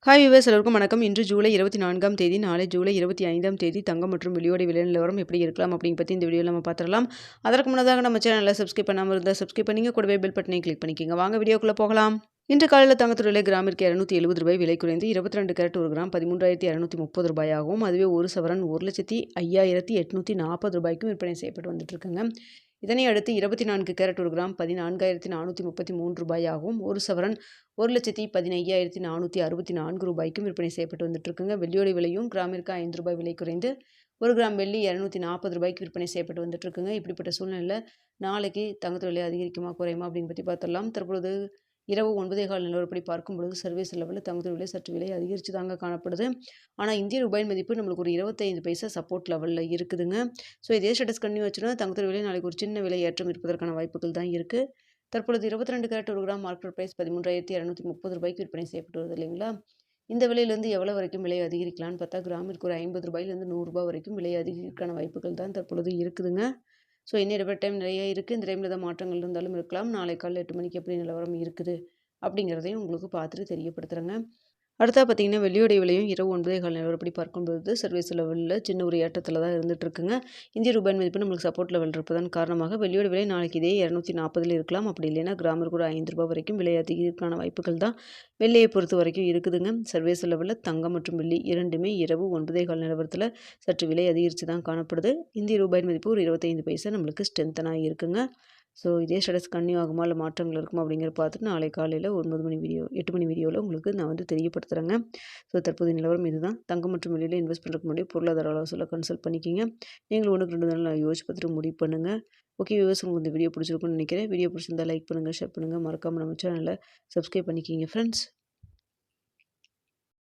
Hi viewers எல்லோருக்கும் வணக்கம். இன்று ஜூலை 24ஆம் தேதி, நாளை ஜூலை 25ஆம் தேதி தங்கம் மற்றும் வெள்ளியோட விலை நிலவரம் எப்படி இருக்கலாம் அப்படின்னு பற்றி இந்த வீடியோவில் நம்ம பார்த்துடலாம். அதற்கு முன்னதாக நம்ம சேனலை சப்ஸ்கிரைப் பண்ணாமல் இருந்தால் சப்ஸ்கிரைப் பண்ணிங்க, கூடவே பெல் பட்டனை கிளிக் பண்ணிக்கோங்க. வாங்க வீடியோக்குள்ளே போகலாம். இன்று காலையில் தங்கத்தோட விலை கிராமிற்கு 270 ரூபாய் விலை குறைந்து 22 கேரட் ஒரு கிராம் 13,230 ரூபாயாகவும், அதுவே ஒரு சவரன் 1,05,840 ரூபாய்க்கும் விற்பனை செய்யப்பட்டு வந்துட்டு இருக்குங்க. இதனை அடுத்து 24 கேரட் ஒரு கிராம் 14,433 ரூபாயாகவும், ஒரு சவரன் 1,15,464 ரூபாய்க்கும் விற்பனை செய்யப்பட்டு வந்துட்டு இருக்குங்க. வெள்ளியோட விலையும் கிராமிற்கு 5 ரூபாய் விலை குறைந்து 1 கிராம் வெள்ளி 240 ரூபாய்க்கு விற்பனை செய்யப்பட்டு வந்துட்டு இருக்குங்க. இப்படிப்பட்ட சூழ்நிலையில் நாளைக்கு தங்கத்தோட விலை அதிகரிக்குமா குறையுமா அப்படின்னு பற்றி பார்த்துடலாம். தற்பொழுது இரவு 9:15 நிலவரப்படி பார்க்கும்பொழுது சர்வீஸ் லெவலில் தங்கத்தோட விலை சற்று விலை அதிகரித்து தாங்க காணப்படுது. ஆனால் இந்திய ரூபாயின் மதிப்பு நம்மளுக்கு ஒரு 25 பைசா சப்போர்ட் லெவலில் இருக்குதுங்க. ஸோ இதே ஸ்டேட்டஸ் கன்டினியூ வச்சுன்னா தங்கத்தோட விலை நாளைக்கு ஒரு சின்ன விலை ஏற்றம் இருப்பதற்கான வாய்ப்புகள் தான் இருக்குது. தற்பொழுது 22 கேரட் ஒரு கிராம் மார்க்கெட் ப்ரைஸ் 13,230 ரூபாய்க்கு விற்பனை செய்யப்பட்டு வருது இல்லைங்களா. இந்த விலையிலேருந்து எவ்வளோ வரைக்கும் விலை அதிகரிக்கலான்னு பார்த்தா கிராமிற்கு ஒரு 50 ரூபாயிலேருந்து 100 ரூபாய் வரைக்கும் விலை அதிகரிக்கான வாய்ப்புகள் தான் தற்பொழுது இருக்குதுங்க. ஸோ இன்னும் இடப்பட்ட டைம் நிறைய இருக்குது. இந்த டைமில் தான் மாற்றங்கள் இருந்தாலும் இருக்கலாம். நாளை காலையில் 8 மணிக்கு எப்படி நிலவரம் இருக்குது அப்படிங்கிறதையும் உங்களுக்கு பார்த்துட்டு தெரியப்படுத்துகிறேங்க. அடுத்தா பார்த்தீங்கன்னா வெள்ளியோடைய விலையும் இரவு 9:15 நிலவரப்படி பார்க்கும்போது சர்வீஸ் லெவலில் சின்ன ஒரு ஏற்றத்தில் தான் இருந்துட்டு இருக்குங்க. இந்திய ரூபாய் மதிப்பு நம்மளுக்கு சப்போர்ட் லெவல் இருப்பதன் காரணமாக வெள்ளியோட விலை நாளைக்கு இதே 240 இருக்கலாம். அப்படி இல்லைன்னா கிராமிற்கு கூட 5 ரூபாய் வரைக்கும் விலை அதிகரிக்கான வாய்ப்புகள் தான் வெள்ளியை பொறுத்த வரைக்கும் இருக்குதுங்க. சர்வீஸ் லெவலில் தங்கம் மற்றும் வெள்ளி இரண்டுமே இரவு 9:15 நிலவரத்தில் சற்று விலை அதிகரித்து தான் காணப்படுது. இந்திய ரூபாய் மதிப்பு ஒரு 25 பைசா நம்மளுக்கு ஸ்ட்ரென்த்தனாக இருக்குங்க. ஸோ இதே ஸ்டேட்டஸ் கன்டினியூ ஆகுமா இல்லை மாற்றங்கள் இருக்குமா அப்படிங்கிறத பார்த்துட்டு நாளை காலையில் 8 மணி வீடியோவில் உங்களுக்கு நான் தெரியப்படுத்துகிறேங்க. ஸோ தற்போதைய நிலவரம் இதுதான். தங்கம் மற்றும் வெள்ளியில் இன்வெஸ்ட் பண்ணுறதுக்கு முன்னாடி பொருளாதார ஆலோசனை கன்சல்ட் பண்ணிக்கிங்க. நீங்களும் 1-2 நாள் யோசிச்சு பார்த்துட்டு முடிவு பண்ணுங்கள். ஓகே வியூவர்ஸ், உங்களுக்கு இந்த வீடியோ பிடிச்சிருக்குன்னு நினைக்கிறேன். வீடியோ பிடிச்சிருந்தால் லைக் பண்ணுங்கள், ஷேர் பண்ணுங்கள், மறக்காமல் நம்ம சேனலை சப்ஸ்கிரைப் பண்ணிக்கிங்க ஃப்ரெண்ட்ஸ்.